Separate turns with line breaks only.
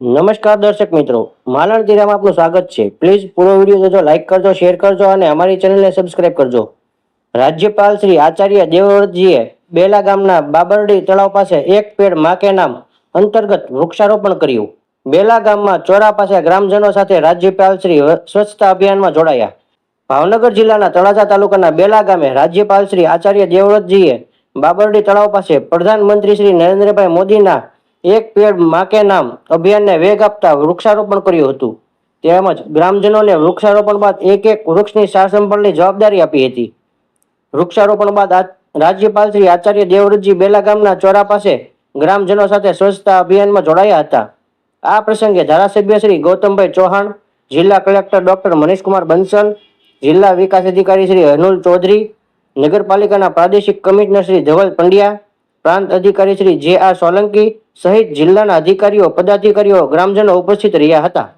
નમસ્કાર દર્શક મિત્રો, માલણ તીરામાં આપનું સ્વાગત છે. પ્લીઝ પૂરો વિડીયો જોજો, લાઈક કરજો, શેર કરજો અને અમારી ચેનલને સબસ્ક્રાઇબ કરજો. રાજ્યપાલ શ્રી આચાર્ય દેવવ્રતજીએ બેલા ગામના બાબરડી તળાવ પાસે એક પેડ માં કે નામ અંતર્ગત વૃક્ષારોપણ કર્યું. બેલા ગામમાં ચોરા પાસે ગ્રામજનો સાથે રાજ્યપાલ શ્રી સ્વચ્છતા અભિયાનમાં જોડાયા. ભાવનગર જિલ્લાના તળાજા તાલુકાના બેલા ગામે રાજ્યપાલ શ્રી આચાર્ય દેવવ્રતજીએ બાબરડી તળાવ પાસે પ્રધાનમંત્રી શ્રી નરેન્દ્રભાઈ મોદીના એક પેડ માં કે નામ અભિયાનને વેગ આપતા વૃક્ષારોપણ કર્યું હતું. તેમજ ગ્રામજનોને વૃક્ષારોપણ બાદ એક વૃક્ષની સાર સંભાળની જવાબદારી આપી હતી. વૃક્ષારોપણ બાદ રાજ્યપાલ શ્રી આચાર્ય દેવવ્રતજી બેલા ગામના ચોરા પાસે ગ્રામજનો સાથે સ્વચ્છતા અભિયાનમાં જોડાયા હતા. આ પ્રસંગે ધારાસભ્ય શ્રી ગૌતમભાઈ ચૌહાણ, જિલ્લા કલેક્ટર ડોક્ટર મનીષકુમાર બંસલ, જિલ્લા વિકાસ અધિકારી શ્રી અનુલ ચૌધરી, નગરપાલિકાના પ્રાદેશિક કમિશનર શ્રી ધવલ પંડ્યા, પ્રાંત અધિકારી શ્રી જે આર સોલંકી સહિત જિલ્લાના અધિકારીઓ, પદાધિકારીઓ, ગ્રામજનો ઉપસ્થિત રહ્યા હતા.